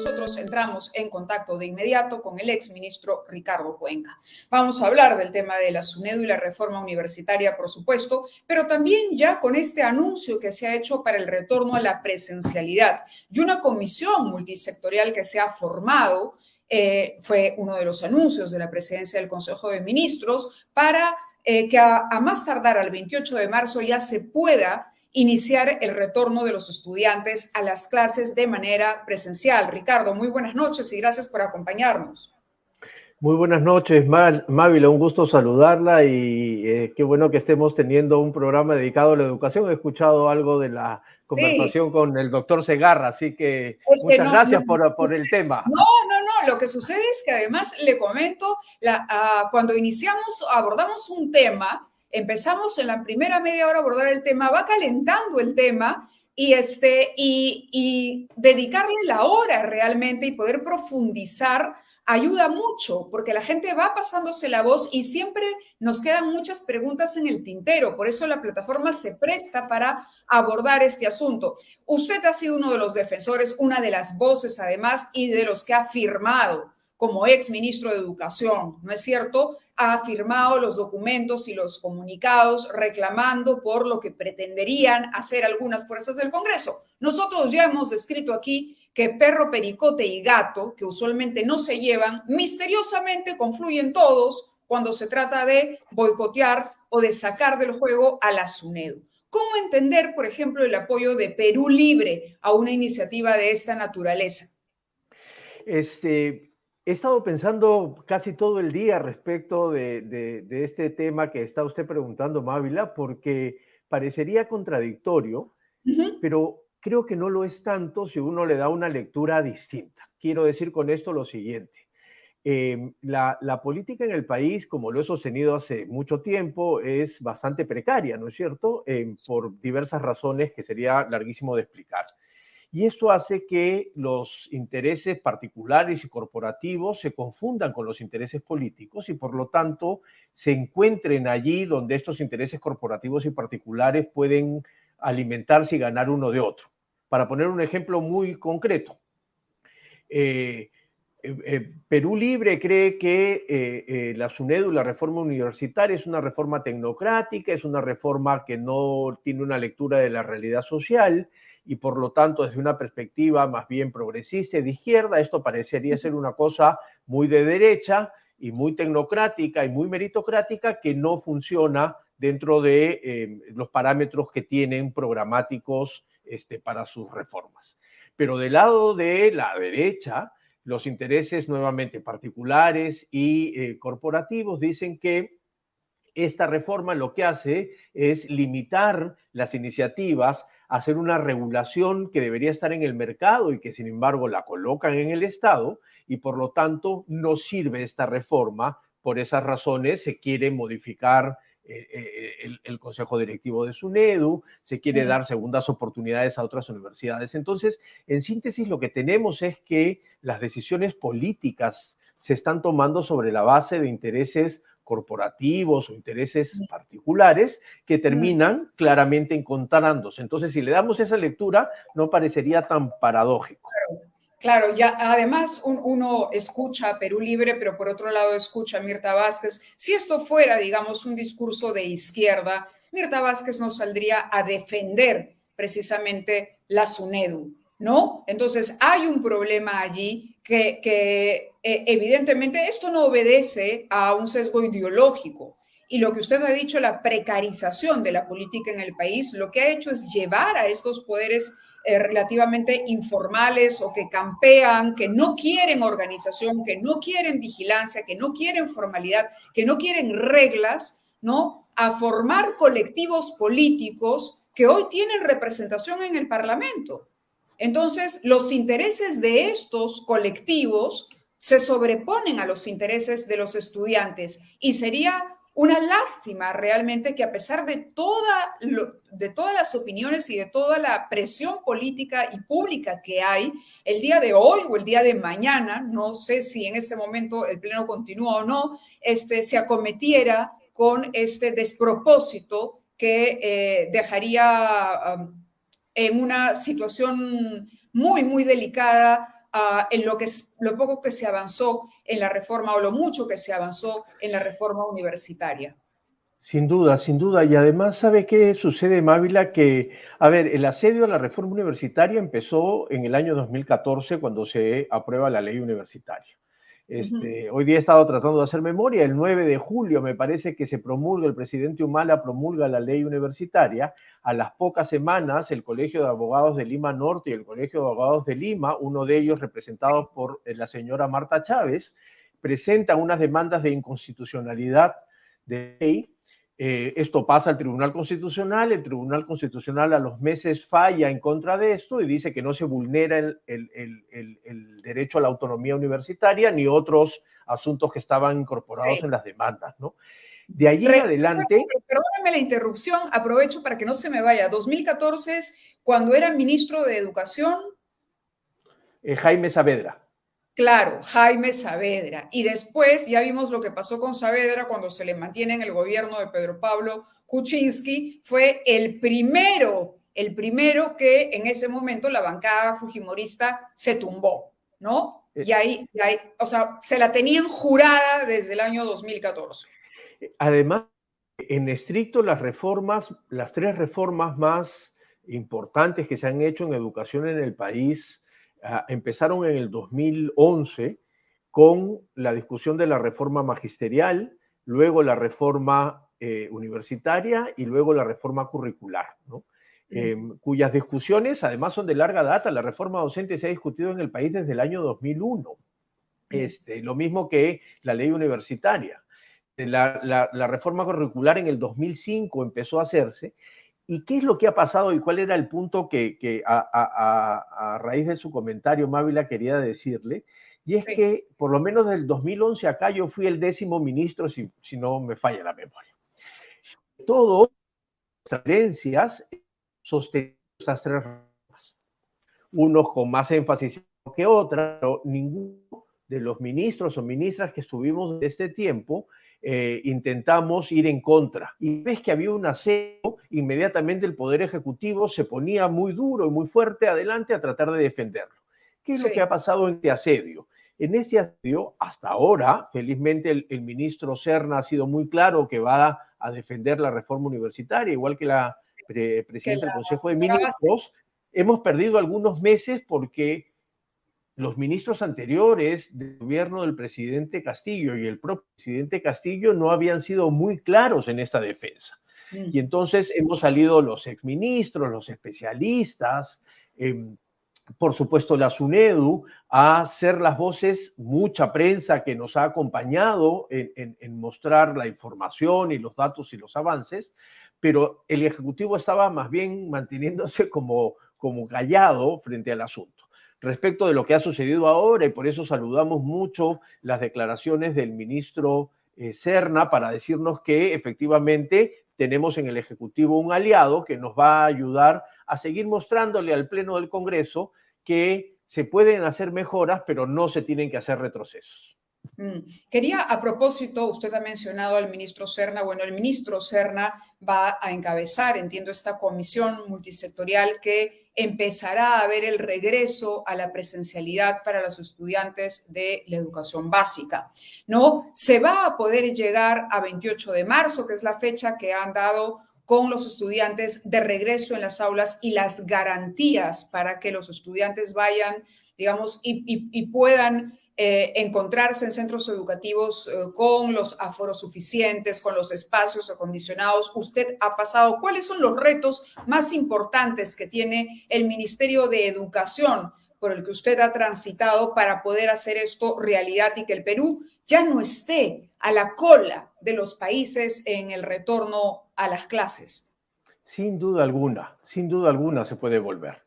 nosotros entramos en contacto de inmediato con el exministro Ricardo Cuenca. Vamos a hablar del tema de la SUNEDU y la reforma universitaria, por supuesto, pero también ya con este anuncio que se ha hecho para el retorno a la presencialidad y una comisión multisectorial que se ha formado. Fue uno de los anuncios de la presidencia del Consejo de Ministros para que a más tardar al 28 de marzo ya se pueda iniciar el retorno de los estudiantes a las clases de manera presencial. Ricardo, muy buenas noches y gracias por acompañarnos. Muy buenas noches, Mávila, un gusto saludarla y qué bueno que estemos teniendo un programa dedicado a la educación. He escuchado algo de la conversación con el doctor Segarra, así que muchas gracias por el tema. No, lo que sucede es que además le comento, cuando abordamos un tema, empezamos en la primera media hora a abordar el tema, va calentando el tema y dedicarle la hora realmente y poder profundizar ayuda mucho, porque la gente va pasándose la voz y siempre nos quedan muchas preguntas en el tintero. Por eso la plataforma se presta para abordar este asunto. Usted ha sido uno de los defensores, una de las voces además, y de los que ha firmado como ex ministro de Educación, ¿no es cierto? Ha firmado los documentos y los comunicados reclamando por lo que pretenderían hacer algunas fuerzas del Congreso. Nosotros ya hemos descrito aquí que perro, pericote y gato, que usualmente no se llevan, misteriosamente confluyen todos cuando se trata de boicotear o de sacar del juego a la SUNEDU. ¿Cómo entender, por ejemplo, el apoyo de Perú Libre a una iniciativa de esta naturaleza? He estado pensando casi todo el día respecto de este tema que está usted preguntando, Mávila, porque parecería contradictorio, pero creo que no lo es tanto si uno le da una lectura distinta. Quiero decir con esto lo siguiente. La política en el país, como lo he sostenido hace mucho tiempo, es bastante precaria, ¿no es cierto? Por diversas razones que sería larguísimo de explicar. Y esto hace que los intereses particulares y corporativos se confundan con los intereses políticos y por lo tanto se encuentren allí donde estos intereses corporativos y particulares pueden alimentarse y ganar uno de otro. Para poner un ejemplo muy concreto, Perú Libre cree que la SUNEDU, la reforma universitaria, es una reforma tecnocrática, es una reforma que no tiene una lectura de la realidad social y por lo tanto desde una perspectiva más bien progresista y de izquierda, esto parecería ser una cosa muy de derecha y muy tecnocrática y muy meritocrática que no funciona dentro de los parámetros que tienen programáticos para sus reformas. Pero del lado de la derecha, los intereses nuevamente particulares y corporativos dicen que esta reforma lo que hace es limitar las iniciativas, hacer una regulación que debería estar en el mercado y que sin embargo la colocan en el Estado y por lo tanto no sirve esta reforma. Por esas razones se quiere modificar el Consejo Directivo de SUNEDU, se quiere dar segundas oportunidades a otras universidades. Entonces, en síntesis, lo que tenemos es que las decisiones políticas se están tomando sobre la base de intereses corporativos o intereses particulares que terminan claramente encontrándose. Entonces, si le damos esa lectura, no parecería tan paradójico. Claro, ya además uno escucha a Perú Libre, pero por otro lado escucha a Mirta Vázquez. Si esto fuera, digamos, un discurso de izquierda, Mirta Vázquez no saldría a defender precisamente la SUNEDU, ¿no? Entonces hay un problema allí que evidentemente esto no obedece a un sesgo ideológico. Y lo que usted ha dicho, la precarización de la política en el país, lo que ha hecho es llevar a estos poderes relativamente informales o que campean, que no quieren organización, que no quieren vigilancia, que no quieren formalidad, que no quieren reglas, ¿no? A formar colectivos políticos que hoy tienen representación en el Parlamento. Entonces, los intereses de estos colectivos se sobreponen a los intereses de los estudiantes y sería una lástima realmente que a pesar de todas las opiniones y de toda la presión política y pública que hay, el día de hoy o el día de mañana, no sé si en este momento el pleno continúa o no, se acometiera con este despropósito que dejaría en una situación muy, muy delicada en lo poco que se avanzó en la reforma o lo mucho que se avanzó en la reforma universitaria. Sin duda, sin duda. Y además, ¿sabe qué sucede, Mávila? Que, a ver, el asedio a la reforma universitaria empezó en el año 2014 cuando se aprueba la ley universitaria. Hoy día he estado tratando de hacer memoria. El 9 de julio me parece que se promulga, el presidente Humala promulga la ley universitaria. A las pocas semanas, el Colegio de Abogados de Lima Norte y el Colegio de Abogados de Lima, uno de ellos representado por la señora Marta Chávez, presentan unas demandas de inconstitucionalidad de ley. Esto pasa al Tribunal Constitucional, el Tribunal Constitucional a los meses falla en contra de esto y dice que no se vulnera el derecho a la autonomía universitaria ni otros asuntos que estaban incorporados en las demandas, ¿no? De allí en adelante... Perdóname la interrupción, aprovecho para que no se me vaya. 2014 es cuando era ministro de Educación. Jaime Saavedra. Claro, Jaime Saavedra. Y después ya vimos lo que pasó con Saavedra cuando se le mantiene en el gobierno de Pedro Pablo Kuczynski. Fue el primero que en ese momento la bancada fujimorista se tumbó, ¿no? Y ahí, o sea, se la tenían jurada desde el año 2014. Además, en estricto, las tres reformas más importantes que se han hecho en educación en el país empezaron en el 2011 con la discusión de la reforma magisterial, luego la reforma universitaria y luego la reforma curricular, ¿no? Cuyas discusiones además son de larga data. La reforma docente se ha discutido en el país desde el año 2001, lo mismo que la ley universitaria. La reforma curricular en el 2005 empezó a hacerse. ¿Y qué es lo que ha pasado y cuál era el punto que a raíz de su comentario, Mávila, quería decirle? Y es que por lo menos del 2011 acá yo fui el 10º ministro, si no me falla la memoria. Todas las transferencias sostenían esas tres reformas, unos con más énfasis que otras, pero ninguno de los ministros o ministras que estuvimos de este tiempo intentamos ir en contra. Y ves que había un asedio, inmediatamente el Poder Ejecutivo se ponía muy duro y muy fuerte adelante a tratar de defenderlo. ¿Qué es lo que ha pasado en este asedio? En este asedio, hasta ahora, felizmente el ministro Serna ha sido muy claro que va a defender la reforma universitaria, igual que la presidenta del Consejo de Ministros. Hemos perdido algunos meses porque los ministros anteriores del gobierno del presidente Castillo y el propio presidente Castillo no habían sido muy claros en esta defensa. Y entonces hemos salido los exministros, los especialistas, por supuesto la SUNEDU, a ser las voces, mucha prensa que nos ha acompañado en mostrar la información y los datos y los avances, pero el Ejecutivo estaba más bien manteniéndose como callado frente al asunto. Respecto de lo que ha sucedido ahora, y por eso saludamos mucho las declaraciones del ministro Serna para decirnos que efectivamente tenemos en el Ejecutivo un aliado que nos va a ayudar a seguir mostrándole al Pleno del Congreso que se pueden hacer mejoras, pero no se tienen que hacer retrocesos. Quería, a propósito, usted ha mencionado al ministro Serna. Bueno, el ministro Serna va a encabezar, entiendo, esta comisión multisectorial que empezará a ver el regreso a la presencialidad para los estudiantes de la educación básica, ¿no? Se va a poder llegar a 28 de marzo, que es la fecha que han dado con los estudiantes de regreso en las aulas y las garantías para que los estudiantes vayan, digamos, y puedan encontrarse en centros educativos con los aforos suficientes, con los espacios acondicionados. Usted ha pasado, ¿cuáles son los retos más importantes que tiene el Ministerio de Educación por el que usted ha transitado para poder hacer esto realidad y que el Perú ya no esté a la cola de los países en el retorno a las clases? Sin duda alguna se puede volver.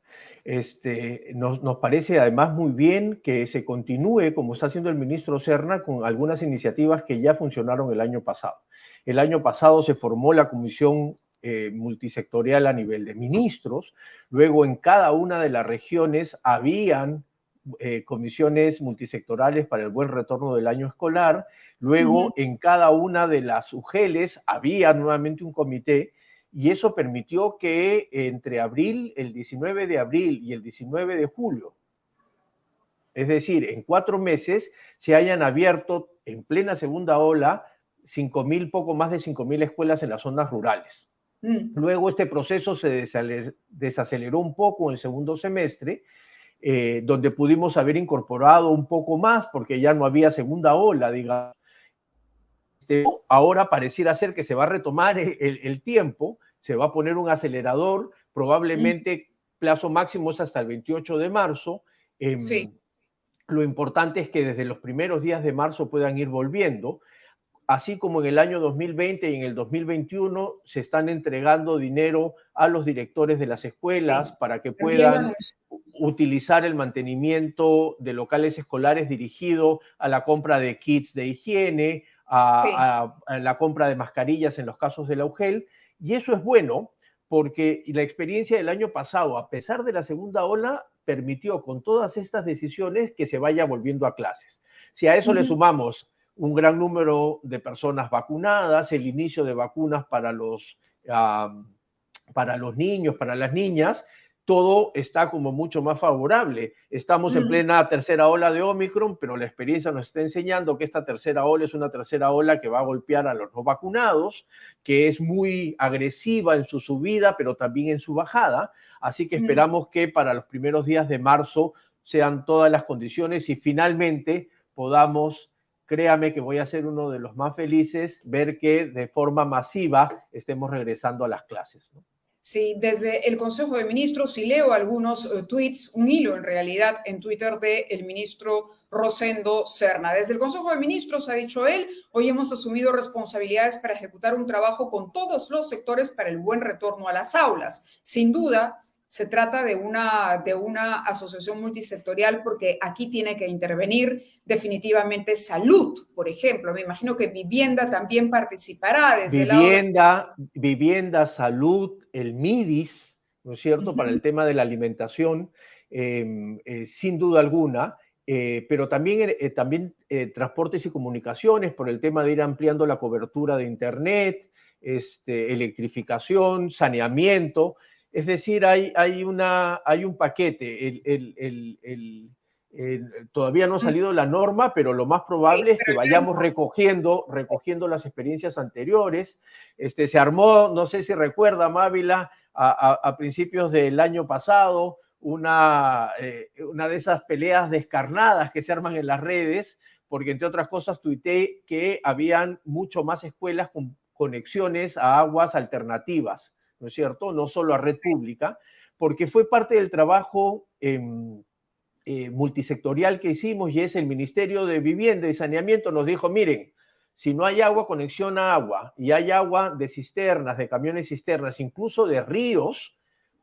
Nos parece además muy bien que se continúe, como está haciendo el ministro Serna, con algunas iniciativas que ya funcionaron el año pasado. El año pasado se formó la comisión multisectorial a nivel de ministros, luego en cada una de las regiones habían comisiones multisectorales para el buen retorno del año escolar, luego en cada una de las UGELes había nuevamente un comité. Y eso permitió que entre el 19 de abril y el 19 de julio, Es decir, en 4 meses se hayan abierto en plena segunda ola 5.000, poco más de 5.000 escuelas en las zonas rurales. Luego este proceso se desaceleró un poco en el segundo semestre, donde pudimos haber incorporado un poco más porque ya no había segunda ola, digamos. Ahora pareciera ser que se va a retomar el tiempo, se va a poner un acelerador, probablemente plazo máximo es hasta el 28 de marzo. Sí. Lo importante es que desde los primeros días de marzo puedan ir volviendo. Así como en el año 2020 y en el 2021 se están entregando dinero a los directores de las escuelas para que puedan utilizar el mantenimiento de locales escolares dirigido a la compra de kits de higiene, a la compra de mascarillas en los casos de la UGEL, y eso es bueno porque la experiencia del año pasado, a pesar de la segunda ola, permitió con todas estas decisiones que se vaya volviendo a clases. Si a eso le sumamos un gran número de personas vacunadas, el inicio de vacunas para los niños, para las niñas, todo está como mucho más favorable. Estamos en plena tercera ola de Omicron, pero la experiencia nos está enseñando que esta tercera ola es una tercera ola que va a golpear a los no vacunados, que es muy agresiva en su subida, pero también en su bajada. Así que esperamos que para los primeros días de marzo sean todas las condiciones y finalmente podamos, créame que voy a ser uno de los más felices, ver que de forma masiva estemos regresando a las clases, ¿no? Sí, desde el Consejo de Ministros, y leo algunos tweets, un hilo en realidad en Twitter del ministro Rosendo Serna. Desde el Consejo de Ministros, ha dicho él, hoy hemos asumido responsabilidades para ejecutar un trabajo con todos los sectores para el buen retorno a las aulas. Sin duda, se trata de una asociación multisectorial porque aquí tiene que intervenir definitivamente salud, por ejemplo. Me imagino que vivienda también participará desde el lado de... Vivienda, salud, el MIDIS, ¿no es cierto?, para el tema de la alimentación, sin duda alguna, pero también transportes y comunicaciones por el tema de ir ampliando la cobertura de Internet, electrificación, saneamiento. Es decir, hay un paquete. Todavía no ha salido la norma, pero lo más probable es que vayamos recogiendo las experiencias anteriores. Se armó, no sé si recuerda, Mávila, a principios del año pasado, una de esas peleas descarnadas que se arman en las redes, porque entre otras cosas tuiteé que habían mucho más escuelas con conexiones a aguas alternativas, ¿no es cierto? No solo a red pública, porque fue parte del trabajo multisectorial que hicimos, y es el Ministerio de Vivienda y Saneamiento nos dijo, miren, si no hay agua, conexión a agua, y hay agua de cisternas, de camiones cisternas, incluso de ríos,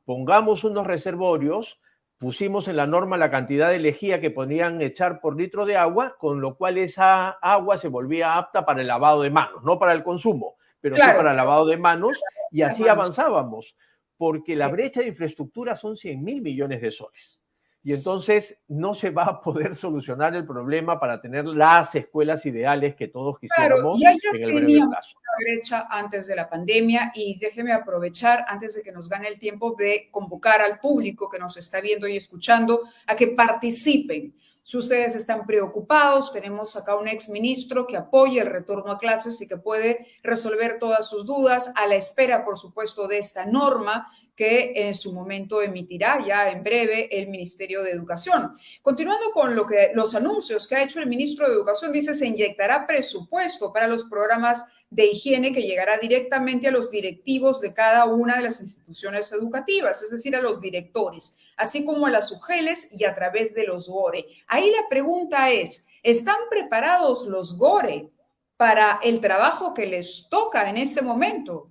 pongamos unos reservorios, pusimos en la norma la cantidad de lejía que podían echar por litro de agua, con lo cual esa agua se volvía apta para el lavado de manos, no para el consumo, pero sí para el lavado de manos, y así avanzábamos, porque la brecha de infraestructura son 100.000 millones de soles. Y entonces no se va a poder solucionar el problema para tener las escuelas ideales que todos quisiéramos en el breve plazo. Una brecha antes de la pandemia, y déjeme aprovechar, antes de que nos gane el tiempo, de convocar al público que nos está viendo y escuchando a que participen. Si ustedes están preocupados, tenemos acá un exministro que apoya el retorno a clases y que puede resolver todas sus dudas a la espera, por supuesto, de esta norma que en su momento emitirá ya en breve el Ministerio de Educación. Continuando con los anuncios que ha hecho el ministro de Educación, dice se inyectará presupuesto para los programas de higiene que llegará directamente a los directivos de cada una de las instituciones educativas, es decir, a los directores, así como a las UGELes y a través de los GORE. Ahí la pregunta es, ¿están preparados los GORE para el trabajo que les toca en este momento?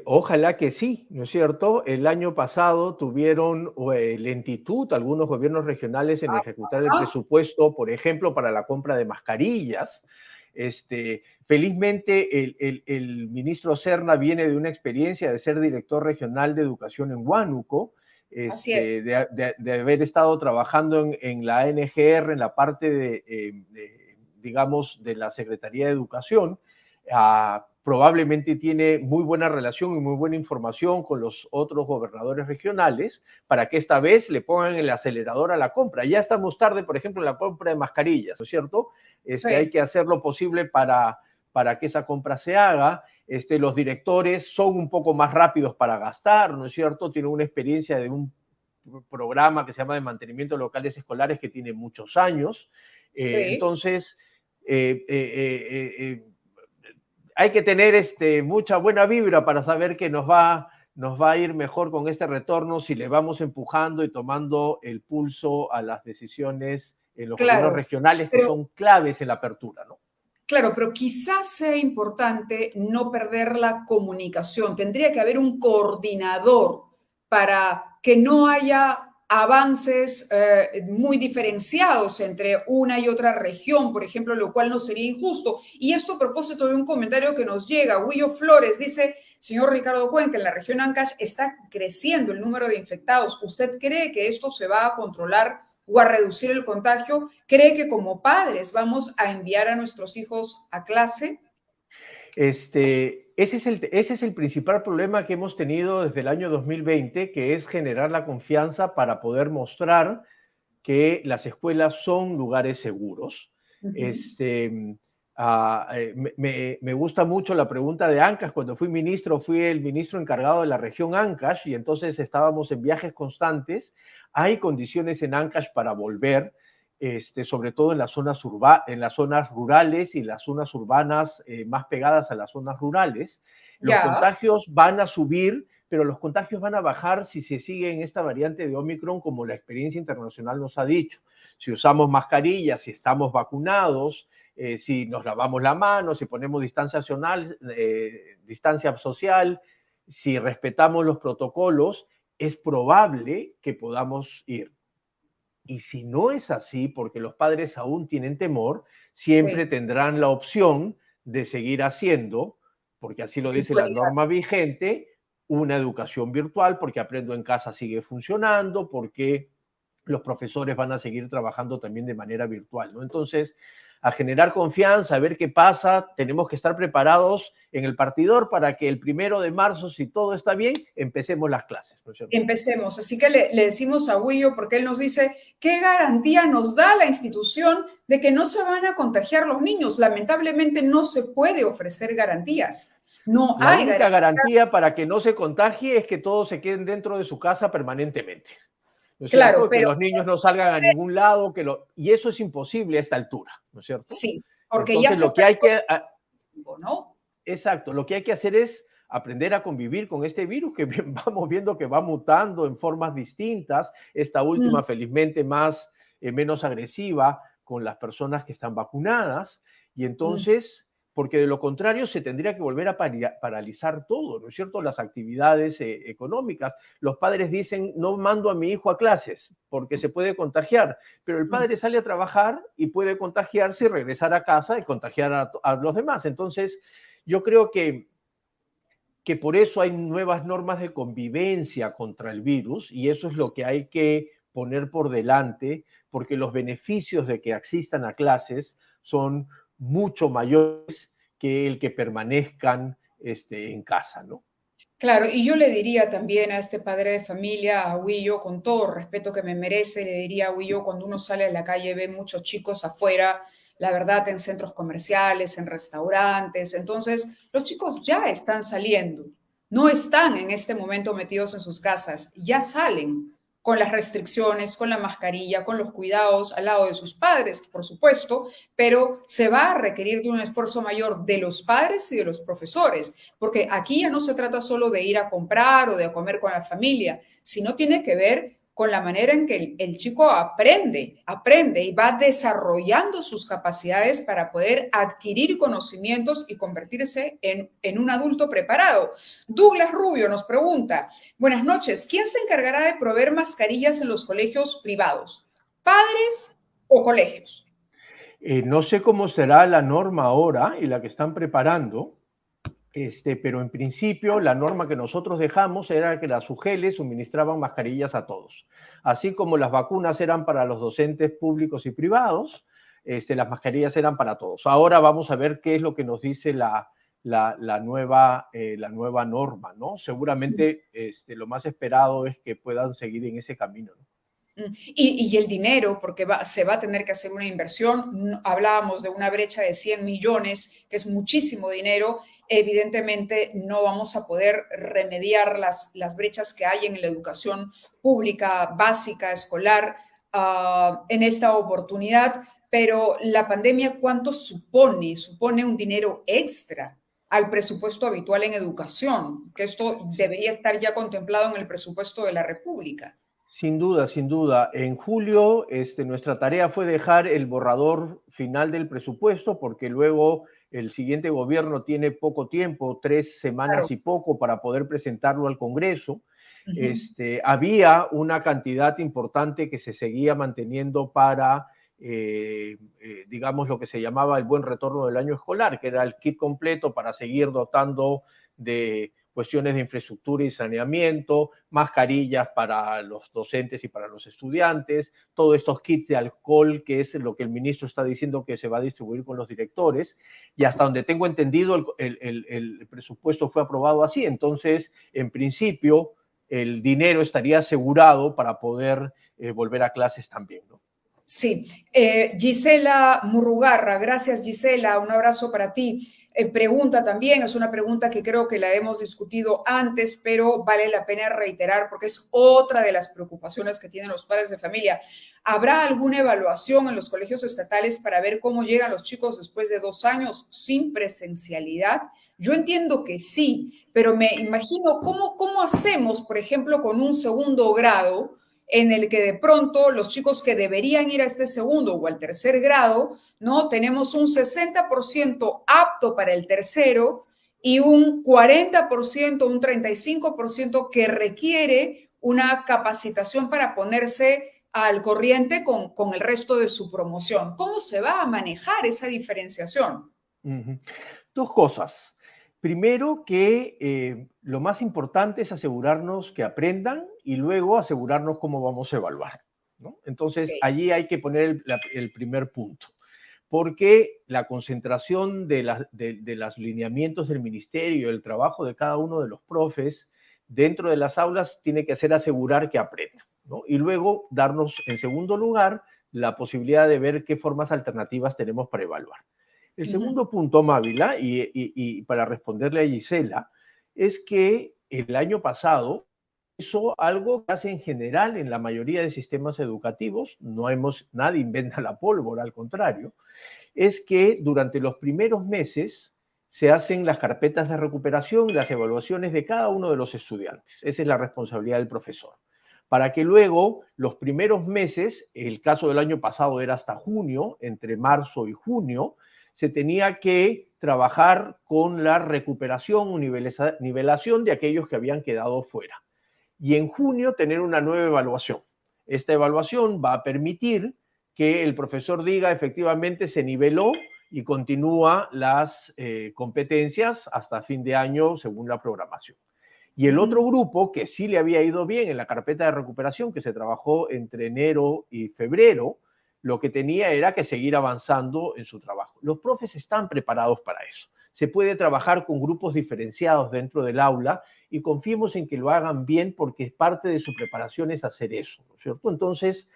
Ojalá que sí, ¿no es cierto? El año pasado tuvieron lentitud algunos gobiernos regionales en ejecutar el presupuesto, por ejemplo, para la compra de mascarillas. Felizmente, el ministro Serna viene de una experiencia de ser director regional de educación en Huánuco, de haber estado trabajando en la ANGR, en la parte digamos, de la Secretaría de Educación, probablemente tiene muy buena relación y muy buena información con los otros gobernadores regionales para que esta vez le pongan el acelerador a la compra. Ya estamos tarde, por ejemplo, en la compra de mascarillas, ¿no es cierto? Hay Sí. que hacer lo posible para que esa compra se haga. Los directores son un poco más rápidos para gastar, ¿no es cierto? Tienen una experiencia de un programa que se llama de mantenimiento de locales escolares que tiene muchos años. Sí. Entonces, hay que tener mucha buena vibra para saber que nos va a ir mejor con este retorno si le vamos empujando y tomando el pulso a las decisiones en los gobiernos Claro, regionales que pero son claves en la apertura, ¿no? claro, pero quizás sea importante no perder la comunicación. Tendría que haber un coordinador para que no haya avances muy diferenciados entre una y otra región, por ejemplo, lo cual no sería injusto. Y esto a propósito de un comentario que nos llega, Willo Flores dice, señor Ricardo Cuenca, en la región Ancash está creciendo el número de infectados. ¿Usted cree que esto se va a controlar o a reducir el contagio? ¿Cree que como padres vamos a enviar a nuestros hijos a clase? Ese es el principal problema que hemos tenido desde el año 2020, que es generar la confianza para poder mostrar que las escuelas son lugares seguros. Uh -huh. Me gusta mucho la pregunta de Ancash. Cuando fui ministro, fui el ministro encargado de la región Ancash y entonces estábamos en viajes constantes. Hay condiciones en Ancash para volver, sobre todo en las zonas rurales y las zonas urbanas más pegadas a las zonas rurales. Los Ya, contagios van a subir, pero los contagios van a bajar si se sigue en esta variante de Omicron, como la experiencia internacional nos ha dicho. Si usamos mascarillas, si estamos vacunados, si nos lavamos la mano, si ponemos distancia social, si respetamos los protocolos, es probable que podamos ir. Y si no es así, porque los padres aún tienen temor, siempre sí, tendrán la opción de seguir haciendo, porque así lo dice la virtualidad. norma vigente, una educación virtual, porque Aprendo en Casa sigue funcionando, porque los profesores van a seguir trabajando también de manera virtual, ¿no? Entonces, a generar confianza, a ver qué pasa, tenemos que estar preparados en el partidor para que el 1 de marzo, si todo está bien, empecemos las clases, ¿no es cierto? Empecemos. Así que le decimos a Willo, porque él nos dice, ¿qué garantía nos da la institución de que no se van a contagiar los niños? Lamentablemente no se puede ofrecer garantías. No La hay única garantía. garantía para que no se contagie es que todos se queden dentro de su casa permanentemente, ¿no es Claro, cierto? Que pero los niños no salgan a ningún lado, y eso es imposible a esta altura, ¿no es cierto? sí, porque ya Entonces, se lo que hay perdió que, tiempo, ¿no? exacto, lo que hay que hacer es aprender a convivir con este virus que vamos viendo que va mutando en formas distintas, esta Mm, última felizmente menos agresiva con las personas que están vacunadas, y mm. entonces, porque de lo contrario se tendría que volver a paralizar todo, ¿no es cierto? Las actividades económicas. Los padres dicen, no mando a mi hijo a clases porque se puede contagiar, pero el padre sale a trabajar y puede contagiarse y regresar a casa y contagiar a los demás. Entonces, yo creo que por eso hay nuevas normas de convivencia contra el virus y eso es lo que hay que poner por delante, porque los beneficios de que asistan a clases son mucho mayores que el que permanezcan en casa, ¿no? Claro, y yo le diría también a este padre de familia, a Willo, con todo el respeto que me merece, le diría a Willo, cuando uno sale a la calle ve muchos chicos afuera, la verdad, en centros comerciales, en restaurantes, entonces los chicos ya están saliendo, no están en este momento metidos en sus casas, ya salen con las restricciones, con la mascarilla, con los cuidados al lado de sus padres, por supuesto, pero se va a requerir de un esfuerzo mayor de los padres y de los profesores, porque aquí ya no se trata solo de ir a comprar o de comer con la familia, sino tiene que ver con la manera en que el chico aprende y va desarrollando sus capacidades para poder adquirir conocimientos y convertirse en un adulto preparado. Douglas Rubio nos pregunta, buenas noches, ¿quién se encargará de proveer mascarillas en los colegios privados? ¿Padres o colegios? No sé cómo será la norma ahora y la que están preparando, pero en principio la norma que nosotros dejamos era que las UGELes suministraban mascarillas a todos. Así como las vacunas eran para los docentes públicos y privados, las mascarillas eran para todos. Ahora vamos a ver qué es lo que nos dice la la nueva norma, ¿no? Seguramente lo más esperado es que puedan seguir en ese camino, ¿no? Y el dinero, porque se va a tener que hacer una inversión. Hablábamos de una brecha de 100 millones, que es muchísimo dinero. Evidentemente no vamos a poder remediar las brechas que hay en la educación pública, básica, escolar, en esta oportunidad, pero la pandemia, ¿cuánto supone? Supone un dinero extra al presupuesto habitual en educación, que esto debería estar ya contemplado en el presupuesto de la República. Sin duda, sin duda. En julio, nuestra tarea fue dejar el borrador final del presupuesto, porque luego el siguiente gobierno tiene poco tiempo, 3 semanas Claro. y poco, para poder presentarlo al Congreso. Había una cantidad importante que se seguía manteniendo para, digamos, lo que se llamaba el buen retorno del año escolar, que era el kit completo para seguir dotando de cuestiones de infraestructura y saneamiento, mascarillas para los docentes y para los estudiantes, todos estos kits de alcohol, que es lo que el ministro está diciendo que se va a distribuir con los directores, y hasta donde tengo entendido el presupuesto fue aprobado así. Entonces, en principio, el dinero estaría asegurado para poder volver a clases también, ¿no? Sí, Gisela Murrugarra, gracias Gisela, un abrazo para ti. Pregunta también, es una pregunta que creo que la hemos discutido antes, pero vale la pena reiterar porque es otra de las preocupaciones que tienen los padres de familia. ¿Habrá alguna evaluación en los colegios estatales para ver cómo llegan los chicos después de 2 años sin presencialidad? Yo entiendo que sí, pero me imagino cómo hacemos, por ejemplo, con un segundo grado en el que de pronto los chicos que deberían ir a este segundo o al tercer grado, ¿no? Tenemos un 60% apto para el tercero y un 40%, un 35% que requiere una capacitación para ponerse al corriente con el resto de su promoción. ¿Cómo se va a manejar esa diferenciación? Dos cosas. Primero, que lo más importante es asegurarnos que aprendan y luego asegurarnos cómo vamos a evaluar, ¿no? Entonces, Okay. allí hay que poner el primer punto, porque la concentración de los lineamientos del ministerio, el trabajo de cada uno de los profes dentro de las aulas tiene que ser asegurar que aprendan, ¿no? Y luego darnos, en segundo lugar, la posibilidad de ver qué formas alternativas tenemos para evaluar. El segundo punto, Mávila, y para responderle a Gisela, es que el año pasado hizo algo que hace en general en la mayoría de sistemas educativos, nadie inventa la pólvora, al contrario, es que durante los primeros meses se hacen las carpetas de recuperación y las evaluaciones de cada uno de los estudiantes. Esa es la responsabilidad del profesor. Para que luego los primeros meses, el caso del año pasado era hasta junio, entre marzo y junio, se tenía que trabajar con la recuperación o nivelación de aquellos que habían quedado fuera. Y en junio tener una nueva evaluación. Esta evaluación va a permitir que el profesor diga efectivamente se niveló y continúa las competencias hasta fin de año según la programación. Y el otro grupo que sí le había ido bien en la carpeta de recuperación que se trabajó entre enero y febrero, lo que tenía era que seguir avanzando en su trabajo. Los profes están preparados para eso. Se puede trabajar con grupos diferenciados dentro del aula y confiemos en que lo hagan bien porque parte de su preparación es hacer eso, ¿no es cierto? Entonces,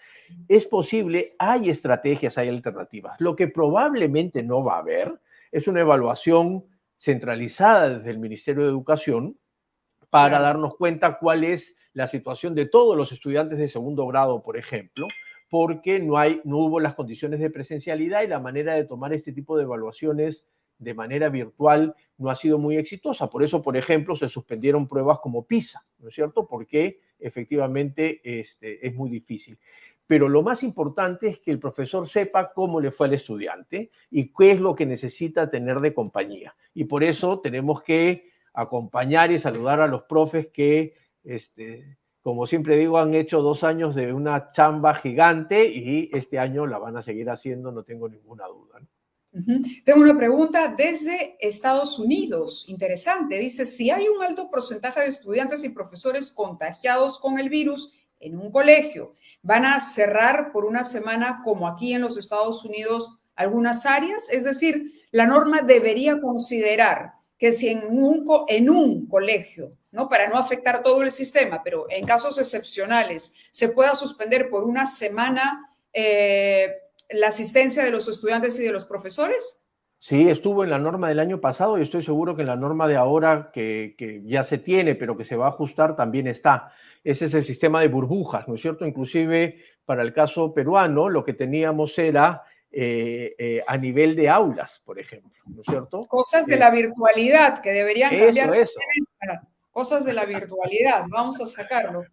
es posible, hay estrategias, hay alternativas. Lo que probablemente no va a haber es una evaluación centralizada desde el Ministerio de Educación para darnos cuenta cuál es la situación de todos los estudiantes de segundo grado, por ejemplo, porque no hubo las condiciones de presencialidad y la manera de tomar este tipo de evaluaciones de manera virtual no ha sido muy exitosa. Por eso, por ejemplo, se suspendieron pruebas como PISA, ¿no es cierto? Porque efectivamente es muy difícil. Pero lo más importante es que el profesor sepa cómo le fue al estudiante y qué es lo que necesita tener de compañía. Y por eso tenemos que acompañar y saludar a los profes que, como siempre digo, han hecho 2 años de una chamba gigante y este año la van a seguir haciendo, no tengo ninguna duda, ¿no? Tengo una pregunta desde Estados Unidos. Interesante. Dice, si hay un alto porcentaje de estudiantes y profesores contagiados con el virus en un colegio, ¿van a cerrar por una semana como aquí en los Estados Unidos algunas áreas? Es decir, la norma debería considerar que si en un colegio, ¿no? Para no afectar todo el sistema, pero en casos excepcionales, se pueda suspender por una semana la asistencia de los estudiantes y de los profesores? Sí, estuvo en la norma del año pasado y estoy seguro que en la norma de ahora que ya se tiene, pero que se va a ajustar, también está. Ese es el sistema de burbujas, ¿no es cierto? Inclusive para el caso peruano, lo que teníamos era a nivel de aulas, por ejemplo, ¿no es cierto? Cosas de la virtualidad que deberían cambiar. Eso. Cosas de la virtualidad, vamos a sacarlo.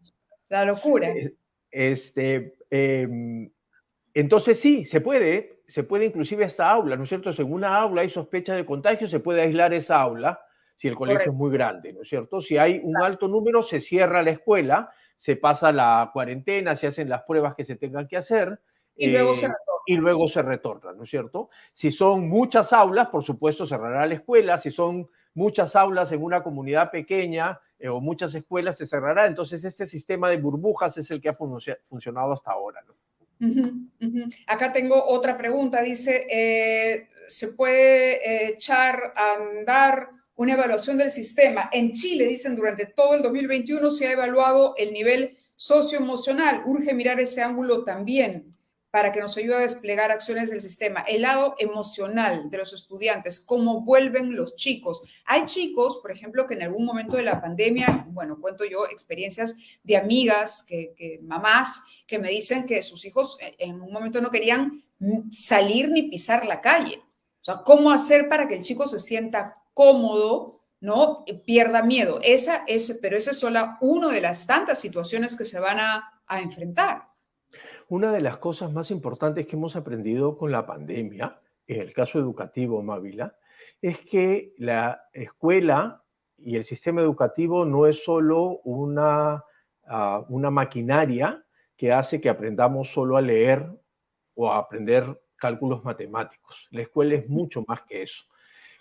La locura. Este, entonces sí, se puede inclusive esta aula, ¿no es cierto? Si en una aula hay sospecha de contagio, se puede aislar esa aula si el colegio Correcto. es muy grande, ¿no es cierto? Si hay un alto número, se cierra la escuela, se pasa la cuarentena, se hacen las pruebas que se tengan que hacer Y luego se y luego se retorna, ¿no es cierto? Si son muchas aulas, por supuesto, cerrará la escuela. Si son muchas aulas en una comunidad pequeña o muchas escuelas, se cerrará. Entonces, este sistema de burbujas es el que ha funcionado hasta ahora, ¿no? Acá tengo otra pregunta. Dice, ¿se puede echar a andar una evaluación del sistema? En Chile, dicen, durante todo el 2021 se ha evaluado el nivel socioemocional. Urge mirar ese ángulo también para que nos ayude a desplegar acciones del sistema. El lado emocional de los estudiantes, cómo vuelven los chicos. Hay chicos, por ejemplo, que en algún momento de la pandemia, bueno, cuento yo experiencias de amigas, mamás, que me dicen que sus hijos en un momento no querían salir ni pisar la calle. O sea, ¿cómo hacer para que el chico se sienta cómodo, no pierda miedo? Pero esa es solo una de las tantas situaciones que se van a enfrentar. Una de las cosas más importantes que hemos aprendido con la pandemia, en el caso educativo, Mávila, es que la escuela y el sistema educativo no es solo una maquinaria que hace que aprendamos solo a leer o a aprender cálculos matemáticos. La escuela es mucho más que eso.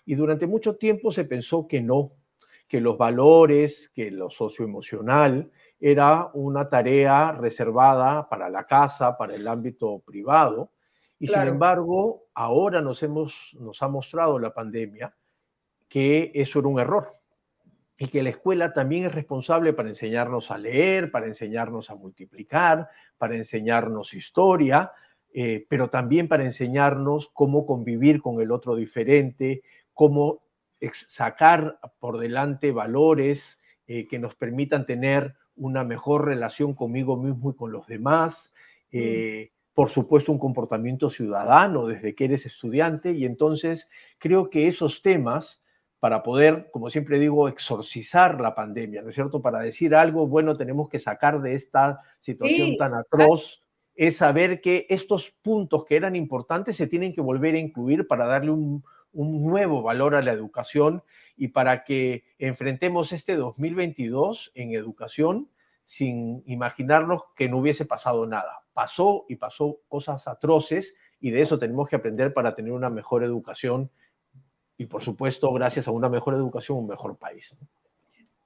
Y durante mucho tiempo se pensó que no, que los valores, que lo socioemocional era una tarea reservada para la casa, para el ámbito privado. Y sin Claro. embargo, ahora nos ha mostrado la pandemia que eso era un error y que la escuela también es responsable para enseñarnos a leer, para enseñarnos a multiplicar, para enseñarnos historia, pero también para enseñarnos cómo convivir con el otro diferente, cómo sacar por delante valores que nos permitan tener una mejor relación conmigo mismo y con los demás. Por supuesto, un comportamiento ciudadano desde que eres estudiante. Y entonces creo que esos temas, para poder, como siempre digo, exorcizar la pandemia, ¿no es cierto? Para decir algo bueno tenemos que sacar de esta situación Sí. tan atroz, es saber que estos puntos que eran importantes se tienen que volver a incluir para darle un nuevo valor a la educación y para que enfrentemos este 2022 en educación sin imaginarnos que no hubiese pasado nada. Pasó y pasó cosas atroces y de eso tenemos que aprender para tener una mejor educación y, por supuesto, gracias a una mejor educación, un mejor país.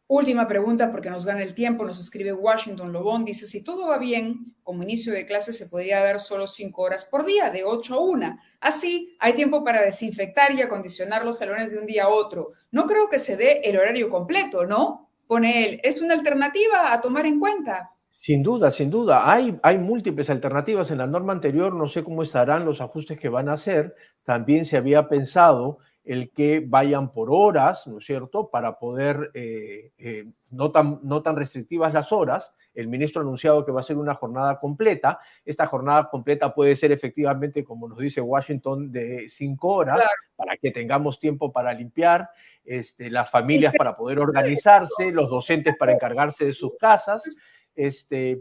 Última pregunta, porque nos gana el tiempo. Nos escribe Washington Lobón. Dice, si todo va bien, como inicio de clase se podría dar solo 5 horas por día, de 8 a 1. Así, hay tiempo para desinfectar y acondicionar los salones de un día a otro. No creo que se dé el horario completo, ¿no? Pone él. Es una alternativa a tomar en cuenta. Sin duda, sin duda. Hay múltiples alternativas. En la norma anterior, no sé cómo estarán los ajustes que van a hacer. También se había pensado el que vayan por horas, ¿no es cierto?, para poder, no tan restrictivas las horas. El ministro ha anunciado que va a ser una jornada completa. Esta jornada completa puede ser efectivamente, como nos dice Washington, de 5 horas, Claro. para que tengamos tiempo para limpiar, las familias para poder organizarse, los docentes para encargarse de sus casas. Esa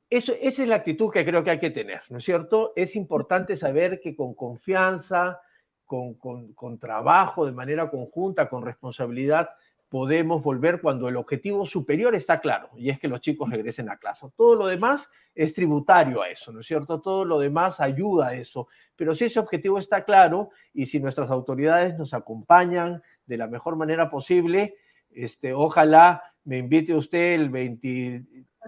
es la actitud que creo que hay que tener, ¿no es cierto? Es importante saber que con confianza, con trabajo de manera conjunta, con responsabilidad, podemos volver cuando el objetivo superior está claro, y es que los chicos regresen a clase. Todo lo demás es tributario a eso, ¿no es cierto? Todo lo demás ayuda a eso. Pero si ese objetivo está claro y si nuestras autoridades nos acompañan de la mejor manera posible, ojalá me invite usted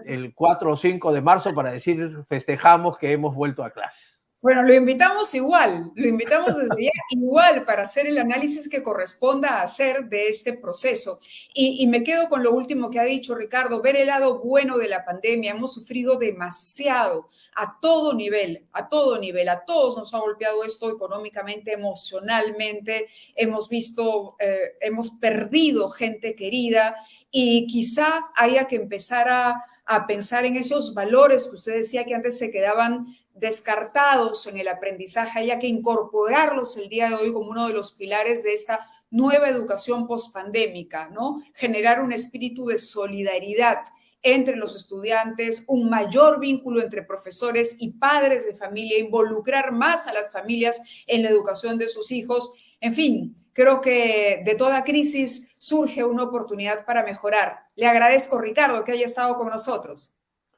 el 4 o 5 de marzo para decir festejamos que hemos vuelto a clases. Bueno, lo invitamos igual, lo invitamos desde ya igual para hacer el análisis que corresponda hacer de este proceso. Y me quedo con lo último que ha dicho Ricardo, ver el lado bueno de la pandemia. Hemos sufrido demasiado a todo nivel, a todo nivel. A todos nos ha golpeado esto económicamente, emocionalmente. Hemos visto, hemos perdido gente querida y quizá haya que empezar a pensar en esos valores que usted decía que antes se quedaban descartados en el aprendizaje, haya que incorporarlos el día de hoy como uno de los pilares de esta nueva educación pospandémica, ¿no? Generar un espíritu de solidaridad entre los estudiantes, un mayor vínculo entre profesores y padres de familia, involucrar más a las familias en la educación de sus hijos. En fin, creo que de toda crisis surge una oportunidad para mejorar. Le agradezco, Ricardo, que haya estado con nosotros.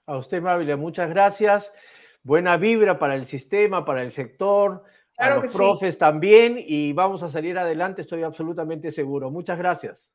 A usted, Mávila, muchas gracias. Buena vibra para el sistema, para el sector, a Claro los que sí. profes también, y vamos a salir adelante, estoy absolutamente seguro. Muchas gracias.